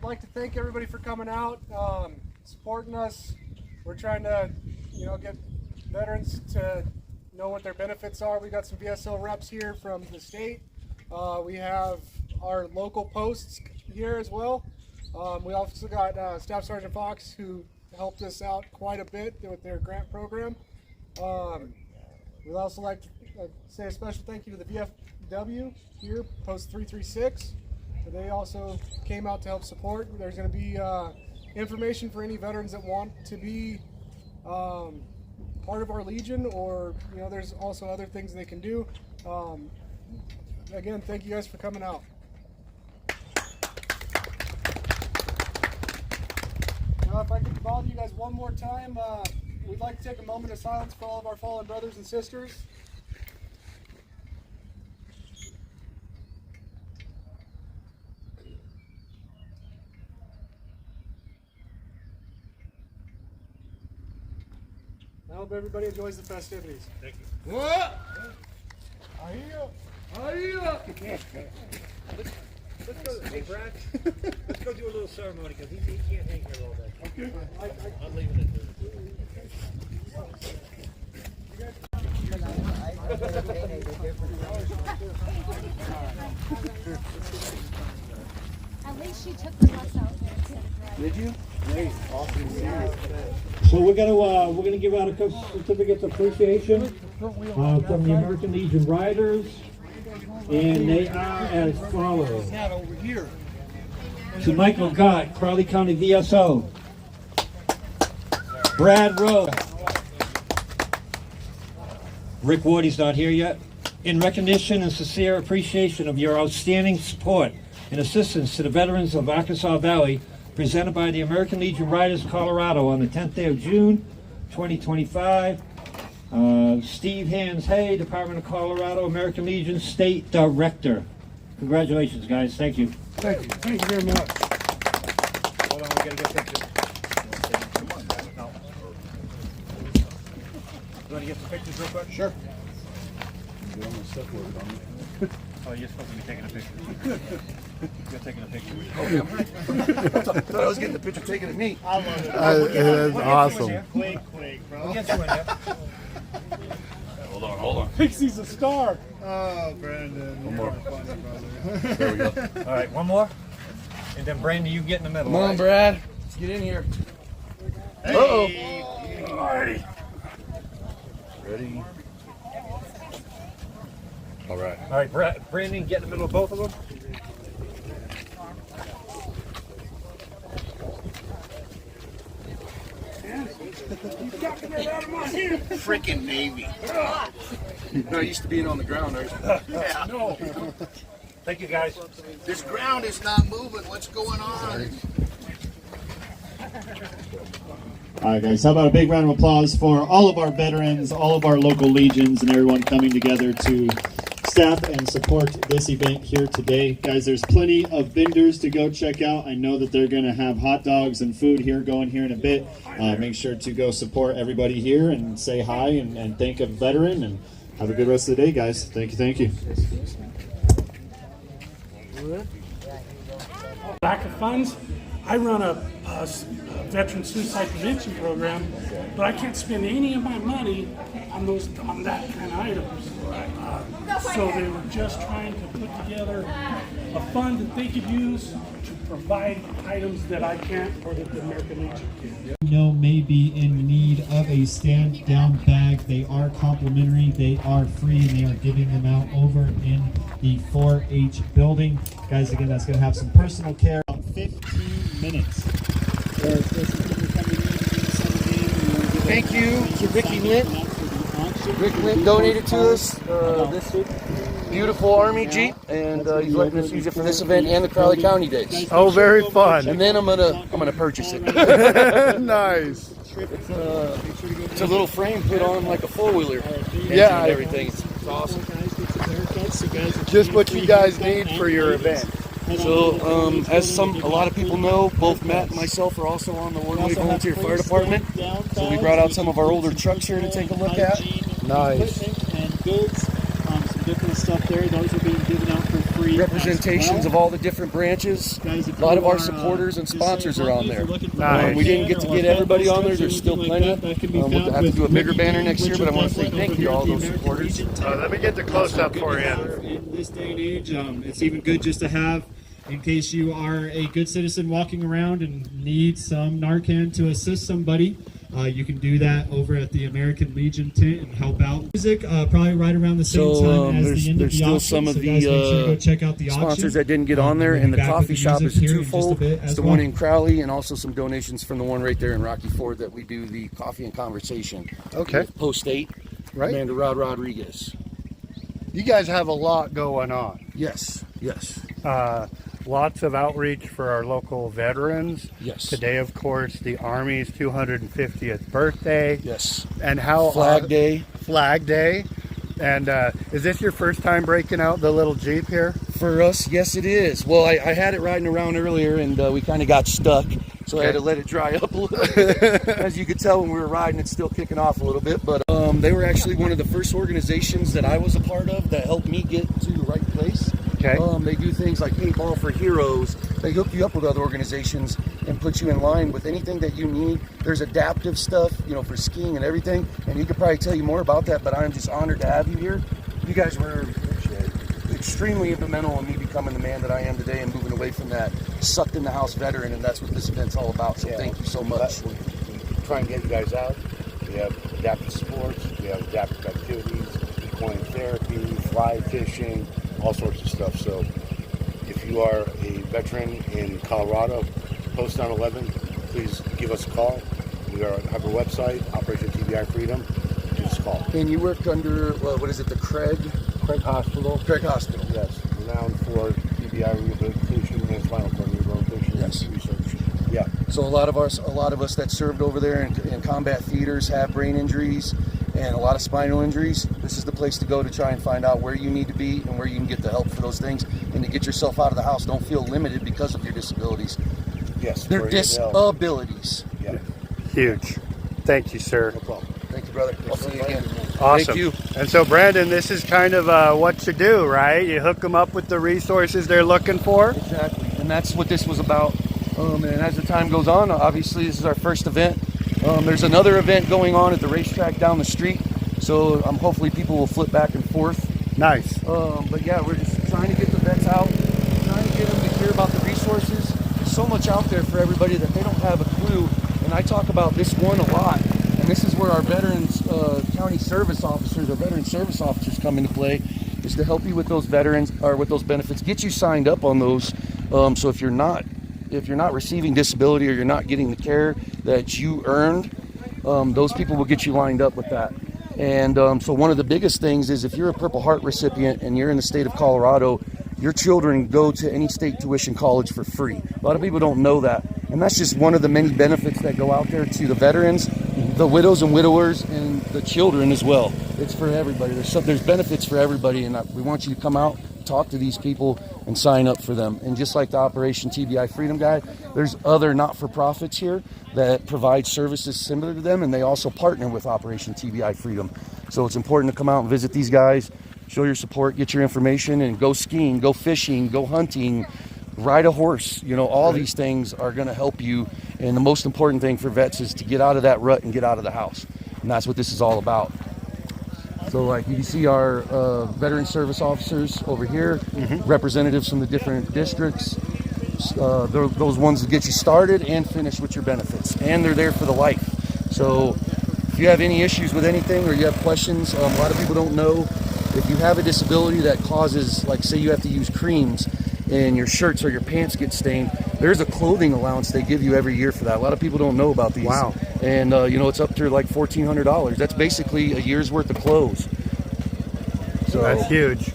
like to thank everybody for coming out, supporting us. We're trying to, get veterans to know what their benefits are. We got some VSO reps here from the state. We have our local posts here as well. We also got Staff Sergeant Fox, who helped us out quite a bit with their grant program. We'd also like to say a special thank you to the VFW here, Post 336. So they also came out to help support. There's going to be information for any veterans that want to be part of our Legion, or there's also other things they can do. Again, thank you guys for coming out. Now, if I could bother you guys one more time, we'd like to take a moment of silence for all of our fallen brothers and sisters. I hope everybody enjoys the festivities. Thank you. What? Let's go, hey Brad, let's go do a little ceremony because he can't hang here all day. Okay. I'm leaving it there. At least she took the bus out there instead of driving. Did you? Great. Awesome. So we're gonna give out a couple certificates of appreciation from the American Legion Riders, and they are as follows. Over here. To Michael Gott, Crowley County VSO. Brad Rowe. Rick Ward, he's not here yet. In recognition and sincere appreciation of your outstanding support and assistance to the veterans of Arkansas Valley, presented by the American Legion Riders Colorado on the 10th day of June, 2025. Steve Hands-Hay, Department of Colorado, American Legion State Director. Congratulations, guys. Thank you. Thank you. Thank you very much. Hold on, we gotta get pictures. No. You wanna get some pictures real quick? Sure. Oh, you're supposed to be taking a picture. You're taking a picture. I thought I was getting the picture taken of me. I love it. That's awesome. Quick, bro. We'll get you in there. Hold on. Pixie's a star. Oh, Brandon. One more. There we go. All right, one more. And then Brandon, you get in the middle. Come on, Brad. Let's get in here. Hey. Uh-oh. All right. Ready? All right. All right, Brandon, get in the middle of both of them. Freaking Navy. No, used to being on the ground. Yeah. No. Thank you, guys. This ground is not moving. What's going on? All right, guys, how about a big round of applause for all of our veterans, all of our local legions, and everyone coming together to staff and support this event here today. Guys, there's plenty of vendors to go check out. I know that they're going to have hot dogs and food here going here in a bit. Make sure to go support everybody here and say hi and thank a veteran, and have a good rest of the day, guys. Thank you, thank you. Lack of funds. I run a veteran suicide prevention program, but I can't spend any of my money on that kind of items. So they were just trying to put together a fund that they could use to provide items that I can't, or that the American Legion can. May be in need of a stand-down bag. They are complimentary, they are free, and they are giving them out over in the 4-H building. Guys, again, that's going to have some personal care. About 15 minutes. Thank you to Ricky Lint. Rick Lint donated to us this beautiful Army Jeep, and he's letting us use it for this event and the Crowley County Days. Oh, very fun. And then I'm gonna purchase it. Nice. It's a little frame put on like a four-wheeler. Yeah. And everything. It's awesome. Just what you guys need for your event. So, as a lot of people know, both Matt and myself are also on the Ordway Volunteer Fire Department. So we brought out some of our older trucks here to take a look at. Nice. And goods, some different stuff there. Those are being given out for free. representations of all the different branches. Guys, if A lot you of our are, supporters and just say sponsors are on if there. you're looking for Nice. We didn't get to get everybody on there. There's still plenty. That can be We'll found have to do a with bigger Ricky, banner next year, but I want to say Richard thank you to all those American supporters. Legion tent. Let me get the close-up for you. In this day and age, it's even good just to have, in case you are a good citizen walking around and need some Narcan to assist somebody. You can do that over at the American Legion tent and help out. Music probably right around the same time as the end of there's the still auction. some of so guys, make sure to go the check out the sponsors auction. that didn't get on there, We'll be and the back with coffee shop is music here in just a twofold. bit It's as the well. one in Crowley, and also some donations from the one right there in Rocky Ford that we do the coffee and conversation. Okay. With Post 8, Right. Commander Rod Rodriguez. You guys have a lot going on. Yes, yes. Lots of outreach for our local veterans. Yes. Today, of course, the Army's 250th birthday. Yes. And how Flag Day. Flag Day. And is this your first time breaking out the little Jeep here? For us, yes, it is. Well, I had it riding around earlier, and we kind of got stuck, so I had to let it dry up a little bit. As you could tell when we were riding, it's still kicking off a little bit. But they were actually one of the first organizations that I was a part of that helped me get to the right place. Okay. They do things like Paintball for Heroes. They hook you up with other organizations and put you in line with anything that you need. There's adaptive stuff, for skiing and everything. And he could probably tell you more about that, but I'm just honored to have you here. You guys were extremely instrumental in me becoming the man that I am today and moving away from that sucked in the house veteran, and that's what this event's all about. So thank you so much. We try and get you guys out. We have adaptive sports, we have adaptive activities, equine therapy, fly fishing, all sorts of stuff. So if you are a veteran in Colorado, post 9/11, please give us a call. We have a website, Operation TBI Freedom. Just call. And you work under, what is it, the Craig Hospital. Craig Hospital. Yes, renowned for TBI rehabilitation and spinal cord rehabilitation. Yes. Research. Yeah. So a lot of us that served over there in combat theaters have brain injuries and a lot of spinal injuries. This is the place to go to try and find out where you need to be and where you can get the help for those things, and to get yourself out of the house. Don't feel limited because of your disabilities. Yes. They're disabilities. Yeah. Huge. Thank you, sir. No problem. Thank you, brother. I'll see you again. Awesome. Thank you. And so, Brandon, this is kind of what you do, right? You hook them up with the resources they're looking for. Exactly. And that's what this was about. And as the time goes on, obviously this is our first event. There's another event going on at the racetrack down the street. So hopefully people will flip back and forth. Nice. But yeah, we're just trying to get the vets out, trying to get them to hear about the resources. There's so much out there for everybody that they don't have a clue. And I talk about this one a lot. And this is where our veterans, county service officers, or veteran service officers come into play, is to help you with those veterans, or with those benefits, get you signed up on those. So if you're not receiving disability, or you're not getting the care that you earned, those people will get you lined up with that. And so one of the biggest things is, if you're a Purple Heart recipient and you're in the state of Colorado, your children go to any state tuition college for free. A lot of people don't know that. And that's just one of the many benefits that go out there to the veterans, the widows and widowers, and the children as well. It's for everybody. There's benefits for everybody, and we want you to come out, talk to these people, and sign up for them. And just like the Operation TBI Freedom guy, there's other not-for-profits here that provide services similar to them, and they also partner with Operation TBI Freedom. So it's important to come out and visit these guys, show your support, get your information, and go skiing, go fishing, go hunting, ride a horse. All these things are going to help you. And the most important thing for vets is to get out of that rut and get out of the house. And that's what this is all about. So like you can see our veteran service officers over here, representatives from the different districts. They're those ones that get you started and finish with your benefits. And they're there for the life. So if you have any issues with anything, or you have questions, a lot of people don't know, if you have a disability that causes, like say you have to use creams and your shirts or your pants get stained, there's a clothing allowance they give you every year for that. A lot of people don't know about these. Wow. And it's up to like $1,400. That's basically a year's worth of clothes. So That's huge.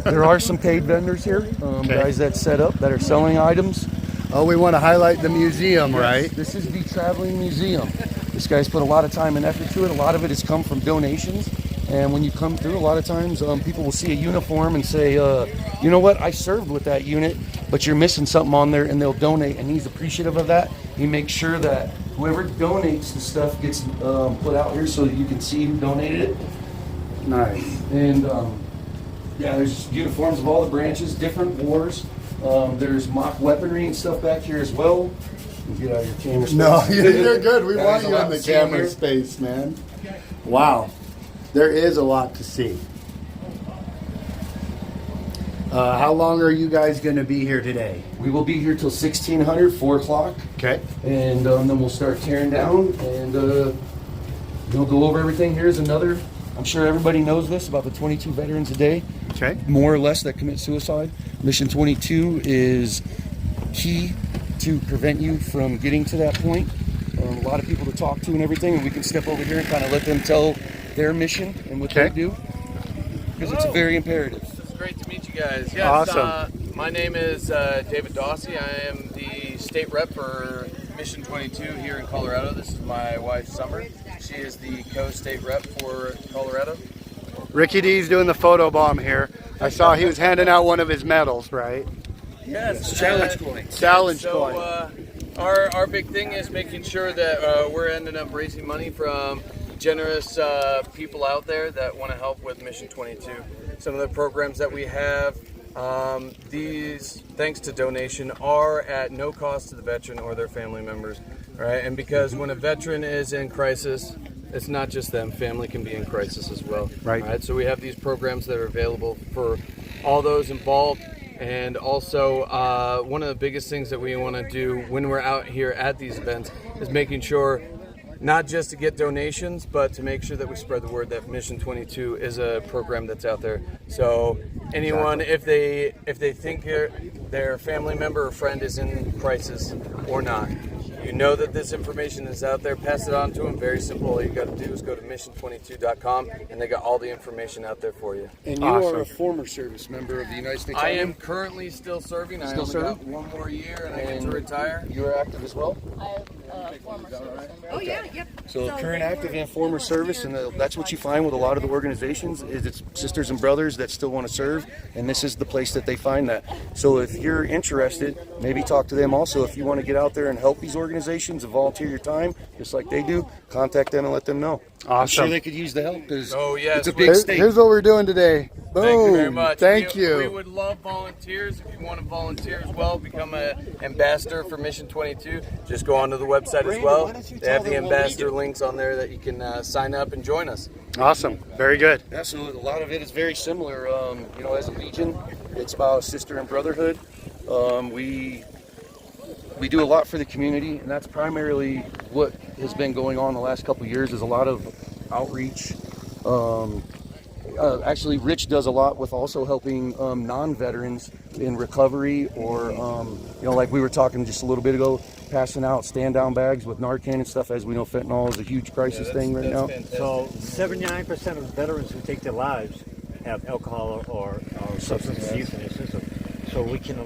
there are some paid vendors here, guys that set up, that are selling items. Oh, we want to highlight the museum, right? This is the traveling museum. This guy's put a lot of time and effort to it. A lot of it has come from donations. And when you come through, a lot of times people will see a uniform and say, you know what, I served with that unit, but you're missing something on there, and they'll donate. And he's appreciative of that. He makes sure that whoever donates the stuff gets put out here so you can see who donated it. Nice. And Yeah, there's uniforms of all the branches, different wars. There's mock weaponry and stuff back here as well. Get out of your camera space. No, you're good. We Yeah, want there's a you lot in the to see in camera here. space, man. Wow. There is a lot to see. How long are you guys going to be here today? We will be here till 1600, 4 o'clock. Okay. And then we'll start tearing down and we'll go over everything. Here's another, I'm sure everybody knows this, about the 22 veterans a day, Okay. more or less, that commit suicide. Mission 22 is key to prevent you from getting to that point. A lot of people to talk to and everything, and we can step over here and kind of let them tell their mission and what they do, because it's very imperative. It's great to meet you guys. Yes, Awesome. My name is David Dawsey. I am the state rep for Mission 22 here in Colorado. This is my wife, Summer. She is the co-state rep for Colorado. Ricky D's doing the photo bomb here. I saw he was handing out one of his medals, right? Yes, Challenge coins. Challenge so, coin. Our big thing is making sure that we're ending up raising money from generous people out there that want to help with Mission 22. Some of the programs that we have, these, thanks to donation, are at no cost to the veteran or their family members. Right? And because when a veteran is in crisis, it's not just them, family can be in crisis as well. Right. So we have these programs that are available for all those involved. And also, one of the biggest things that we want to do when we're out here at these events is making sure not just to get donations, but to make sure that we spread the word that Mission 22 is a program that's out there. So anyone, if they think their family member or friend is in crisis or not, you know that this information is out there, pass it on to them. Very simple. All you got to do is go to mission22.com, and they got all the information out there for you. And you are a former service member of the United States I Army? am currently still serving. I Still only serving? got one more year, and I get to retire. You are active as well? I have former service member. Oh yeah, yep. So current active and former service, and that's what you find with a lot of the organizations, is it's sisters and brothers that still want to serve, and this is the place that they find that. So if you're interested, maybe talk to them also. If you want to get out there and help these organizations and volunteer your time, just like they do, contact them and let them know. I'm sure Awesome. they could use the help, because Oh, yes, it's a big state. Here's what we're doing today. Boom. Thank you very much. Thank We you. would love volunteers. If you want to volunteer as well, become an ambassador for Mission 22, just go onto the website as well. They have the ambassador links on there that you can sign up and join us. Awesome. Very good. Absolutely. A lot of it is very similar. As a Legion, it's about sister and brotherhood. We do a lot for the community, and that's primarily what has been going on the last couple of years, is a lot of outreach. Actually, Rich does a lot with also helping non-veterans in recovery, or like we were talking just a little bit ago, passing out stand-down bags with Narcan and stuff. As we know, fentanyl is a huge crisis thing right now. So 79% of the veterans who take their lives have alcohol or substance abuse in their system. So we can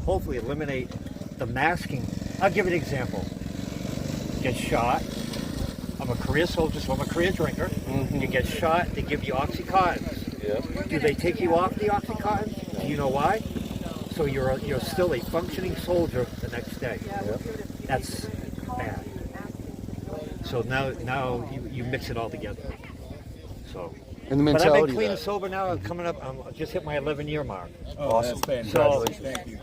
hopefully eliminate the masking. I'll give you an example. Get shot. I'm a career soldier, so I'm a career drinker. You get shot, they give you Oxycontins. Yeah. Do they take you off the Oxycontin? Do you know why? So you're still a functioning soldier the next day. That's bad. So now you mix it all together. So. And the But I've mentality been of clean that. and sober now. I'm coming up. I just hit my 11-year mark. Awesome.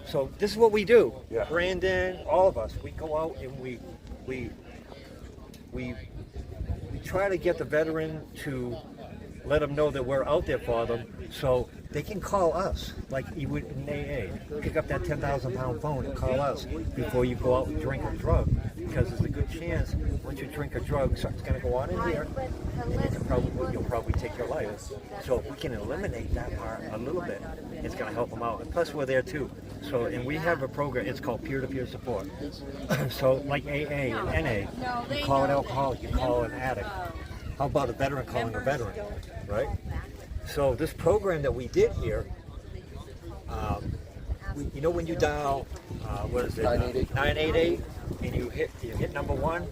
So this is what we do. Yeah. Brandon, all of us, we go out and we try to get the veteran to let them know that we're out there for them, so they can call us like you would in AA. Pick up that 10,000-pound phone and call us before you go out and drink or drug, because there's a good chance once you drink or drug, something's going to go on in here, and you'll probably take your life. So if we can eliminate that part a little bit, it's going to help them out. And plus, we're there too. So, and we have a program. It's called peer-to-peer support. So, like AA and NA, you call an alcoholic, you call an addict. How about a veteran calling a veteran, right? So this program that we did here, when you dial, 988, and you hit number one,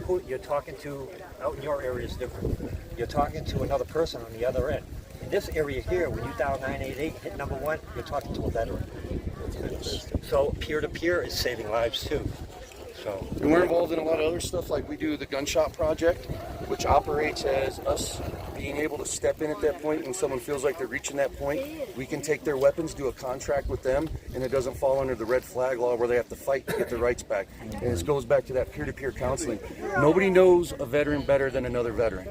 who you're talking to out in your area is different. You're talking to another person on the other end. In this area here, when you dial 988, hit number one, you're talking to a veteran. So peer-to-peer is saving lives too. So And we're involved in a lot of other stuff, like we do the gunshot project, which operates as us being able to step in at that point when someone feels like they're reaching that point. We can take their weapons, do a contract with them, and it doesn't fall under the red flag law where they have to fight to get their rights back. And it goes back to that peer-to-peer counseling. Nobody knows a veteran better than another veteran.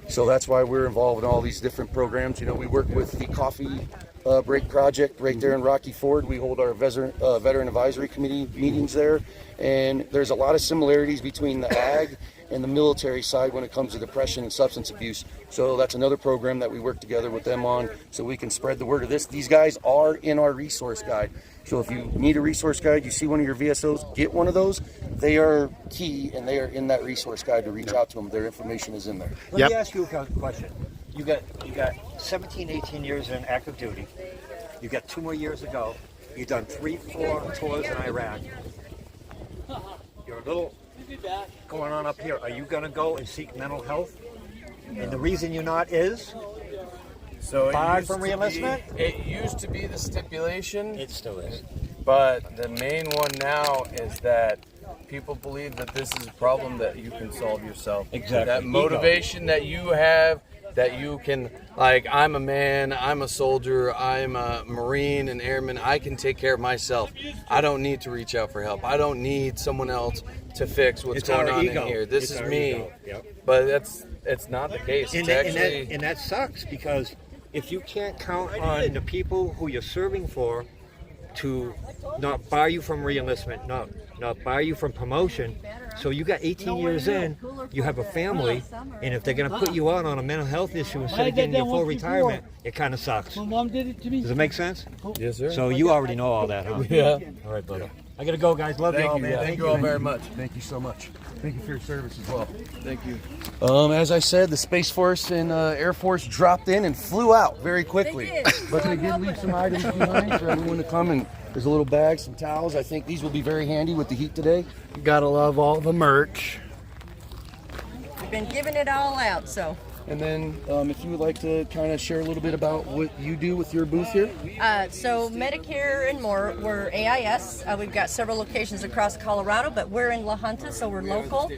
So that's why we're involved in all these different programs. You know, we work with the Coffee Break Project right there in Rocky Ford. We hold our Veteran Advisory Committee meetings there. And there's a lot of similarities between the ag and the military side when it comes to depression and substance abuse. So that's another program that we work together with them on so we can spread the word of this. These guys are in our resource guide. So if you need a resource guide, you see one of your VSOs, get one of those. They are key and they are in that resource guide to reach out to them. Their information is in there. Let me ask you a question. You got 17, 18 years in active duty. You got 2 more years to go. You've done 3-4 tours in Iraq. You're a little going on up here. Are you going to go and seek mental health? And the reason you're not is barred from reenlistment? It used to be the stipulation. It still is. But the main one now is that people believe that this is a problem that you can solve yourself. Exactly. That motivation that you have, that you can, like, I'm a man, I'm a soldier, I'm a Marine, an airman, I can take care of myself. I don't need to reach out for help. I don't need someone else to fix what's going on in here. This is me. Yep. But it's not the case. It's actually... and that sucks, because if you can't count on the people who you're serving for to not bar you from reenlistment, not bar you from promotion, so you got 18 years in, you have a family, and if they're going to put you out on a mental health issue instead of getting your full retirement, it kind of sucks. Does it make sense? Yes, sir. So you already know all that, huh? Yeah. All right, brother. I got to go, guys. Love you all, man. Thank you all very much. Thank you so much. Thank you for your service as well. Thank you. As I said, the Space Force and Air Force dropped in and flew out very quickly. But they did leave some items behind for everyone to come, and there's a little bag, some towels. I think these will be very handy with the heat today. You gotta love all the merch. We've been giving it all out, so. And then if you would like to kind of share a little bit about what you do with your booth here. So Medicare and More, we're AIS. We've got several locations across Colorado, but we're in La Junta, so we're local.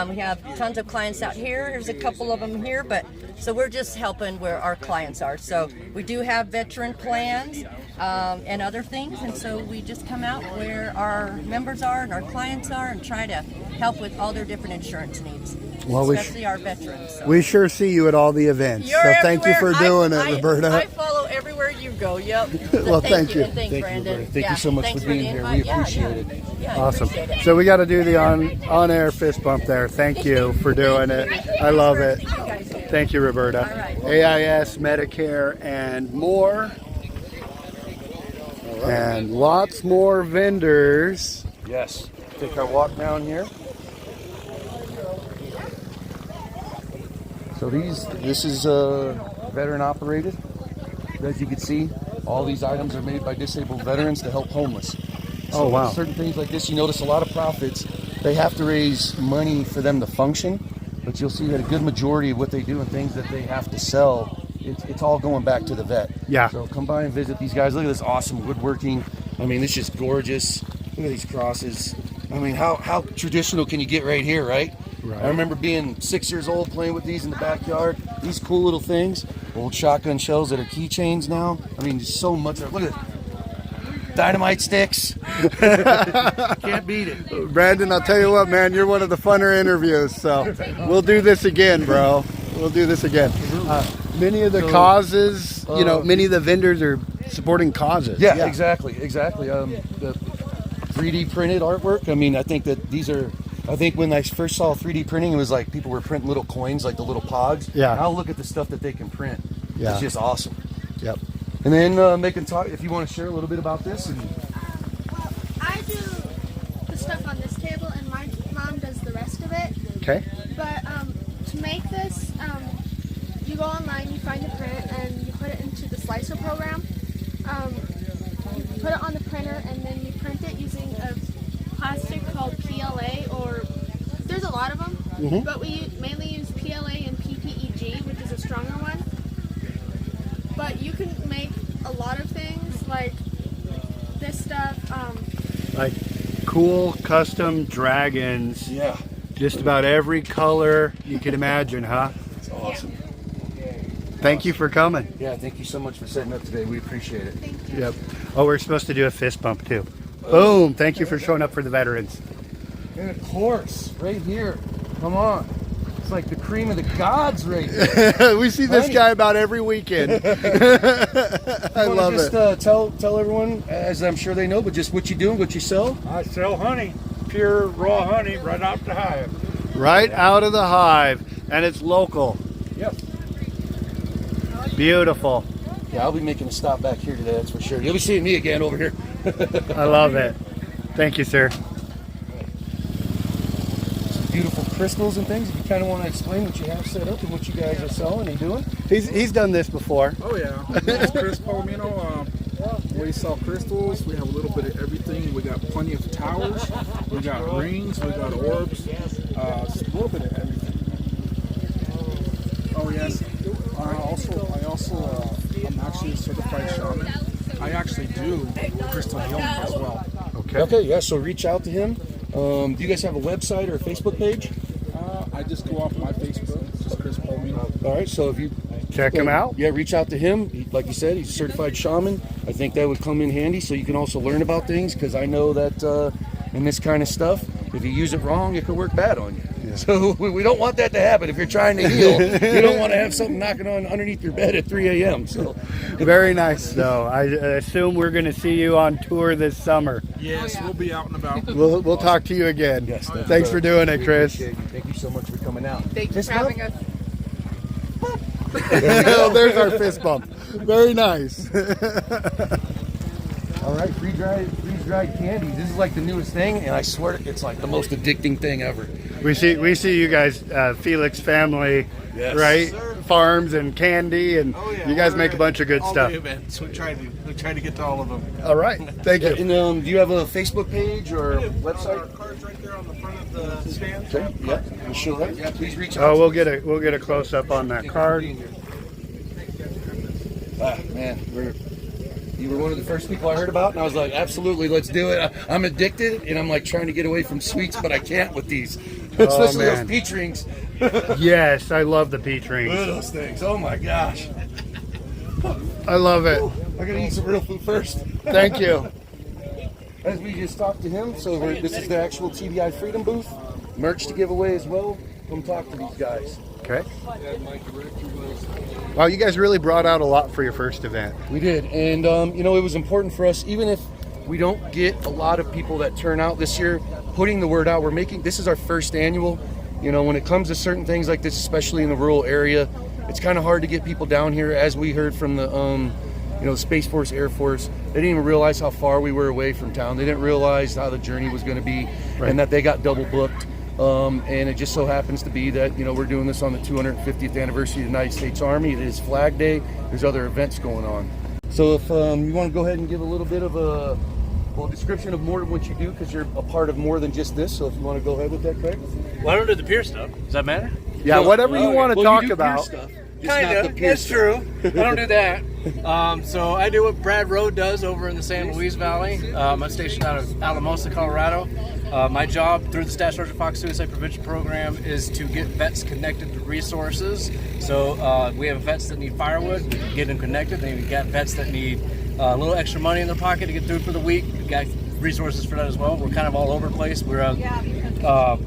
We have tons of clients out here. There's a couple of them here, but so we're just helping where our clients are. So we do have veteran plans and other things, and so we just come out where our members are and our clients are and try to help with all their different insurance needs. Well, especially our veterans. So. We sure see you at all the events. You're so thank you for doing it, Roberta. I follow everywhere you go. Yep. Well, thank you. And thanks, Brandon. Thank you so much for being here. We appreciate it. Yeah, Awesome. appreciate it. So we got to do the on-air fist bump there. Thank you for doing it. I love it. Thank you, Roberta. AIS, Medicare, and more. And lots more vendors. Yes. Take our walk down here. So this is veteran operated. As you can see, all these items are made by disabled veterans to help homeless. So Oh, wow. certain things like this, you notice a lot of profits, they have to raise money for them to function, but you'll see that a good majority of what they do and things that they have to sell, it's all going back to the vet. Yeah. So come by and visit these guys. Look at this awesome woodworking. I mean, it's just gorgeous. Look at these crosses. I mean, how traditional can you get right here, right? Right. I remember being 6 years old playing with these in the backyard. These cool little things. Old shotgun shells that are keychains now. I mean, there's so much. Look at it. Dynamite sticks. Can't beat it. Brandon, I'll tell you what, man, you're one of the funner interviews. So we'll do this again, bro. We'll do this again. Many of the causes, many of the vendors are supporting causes. Yeah. Exactly. The 3D printed artwork. I mean, I think that these are. I think when I first saw 3D printing, it was like people were printing little coins, like the little pogs. Yeah. Now look at the stuff that they can print. Yeah. It's just awesome. Yep. And then they can talk, if you want to share a little bit about this. And I do the stuff on this table, and my mom does the rest of it. Okay. But to make this, you go online, you find the print, and you put it into the slicer program. You put it on the printer, and then you print it using a plastic called PLA, or there's a lot of them, but we mainly use PLA and PPEG, which is a stronger one. But you can make a lot of things like this stuff. Like cool custom dragons. Yeah. Just about every color you can imagine, huh? It's awesome. Thank you for coming. Yeah, thank you so much for setting up today. We appreciate it. Yep. Oh, we're supposed to do a fist bump too. Boom. Thank you for showing up for the veterans. And of course, right here. Come on. It's like the cream of the gods right here. We see this guy about every weekend. I love just, it. Tell everyone, as I'm sure they know, but just what you do, what you sell. I sell honey, pure raw honey, right out the hive. Right out of the hive, and it's local. Yep. Beautiful. Yeah, I'll be making a stop back here today, that's for sure. You'll be seeing me again over here. I love it. Thank you, sir. Some beautiful crystals and things. If you kind of want to explain what you have set up and what you guys are selling and doing. He's done this before. Oh yeah, this is Chris Palomino. We sell crystals. We have a little bit of everything. We got plenty of towers. We got rings. We got orbs. A little bit of everything. Oh yes. I'm actually a certified shaman. I actually do crystal healing as well. Okay. Yeah. So reach out to him. Do you guys have a website or a Facebook page? I just go off my Facebook. It's just Chris Palomino. All right. So if you check him out, yeah, reach out to him. Like you said, he's a certified shaman. I think that would come in handy, so you can also learn about things. Because I know that in this kind of stuff, if you use it wrong, it could work bad on you. Yeah. So we don't want that to happen. If you're trying to heal, you don't want to have something knocking on underneath your bed at 3 a.m. So very nice, though. I assume we're going to see you on tour this summer. Yes, we'll be out and about. We'll talk to you again. Yes, thanks for doing it, Chris. Thank you so much for coming out. Thank you for having us. There's our fist bump. Very nice. All right, freeze-dried candy. This is like the newest thing, and I swear it's like the most addicting thing ever. We see you guys, Felix family, Yes, right? sir. Farms and candy, and you guys make a bunch of good stuff. Events. We try to get to all of them. All right, thank you. And do you have a Facebook page or website? Cards right there on the front of the stand. Okay. Yeah. We'll show that. Yeah. Please reach out. Oh, we'll get a close up on that card. Man, you were one of the first people I heard about, and I was like, absolutely, let's do it. I'm addicted, and I'm like trying to get away from sweets, but I can't with these, especially those peach rings. Yes, I love the peach rings. Look at those things. Oh my gosh. I love it. I gotta eat some real food first. Thank you. As we just talked to him, so this is the actual TBI Freedom booth. Merch to give away as well. Come talk to these guys. Okay. Wow, you guys really brought out a lot for your first event. We did, and it was important for us, even if we don't get a lot of people that turn out this year, putting the word out. This is our first annual. When it comes to certain things like this, especially in the rural area, it's kind of hard to get people down here. As we heard from the Space Force, Air Force, they didn't even realize how far we were away from town. They didn't realize how the journey was going to be, and that they got double booked. And it just so happens to be that, we're doing this on the 250th anniversary of the United States Army. It is Flag Day. There's other events going on. So if you want to go ahead and give a little bit of a description of more of what you do, because you're a part of more than just this. So if you want to go ahead with that, Craig. Well, I don't do the peer stuff. Does that matter? Yeah, whatever you want to talk you do peer about. stuff, just Kind not the of. peer That's stuff. true. I don't do that. So I do what Brad Road does over in the San Luis Valley. I'm stationed out of Alamosa, Colorado. My job through the Stash Sergeant Fox Suicide Prevention Program is to get vets connected to resources. So we have vets that need firewood, get them connected. Then we got vets that need a little extra money in their pocket to get through for the week. We got resources for that as well. We're kind of all over the place. We're a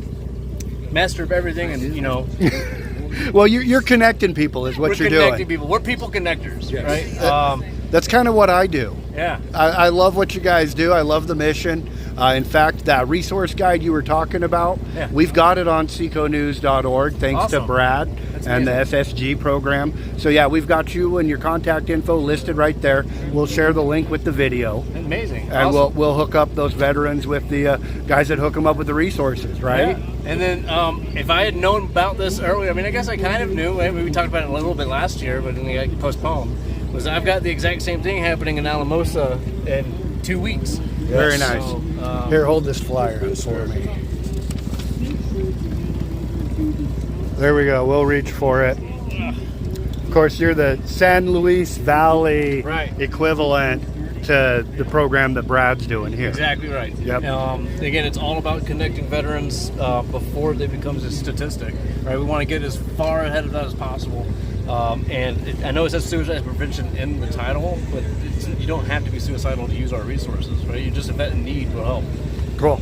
master of everything, and Well, you're connecting people is what you're doing. We're connecting people. We're people connectors, right? That's kind of what I do. Yeah. I love what you guys do. I love the mission. In fact, that resource guide you were talking about, we've got it on seconews.org, thanks to Brad and the SSG program. So yeah, we've got you and your contact info listed right there. We'll share the link with the video. Amazing. And we'll hook up those veterans with the guys that hook them up with the resources, right? Yeah. And then if I had known about this earlier, I guess I kind of knew. We talked about it a little bit last year, but then it got postponed. I've got the exact same thing happening in Alamosa in 2 weeks. Very nice. So, here, hold this flyer up for me. There we go. We'll reach for it. Of course, you're the San Luis Valley equivalent to the program that Brad's doing here. Exactly right. Yep. Again, it's all about connecting veterans before they become a statistic, right? We want to get as far ahead of that as possible. I know it says suicide prevention in the title, but you don't have to be suicidal to use our resources, right? You're just a vet in need will help. Cool.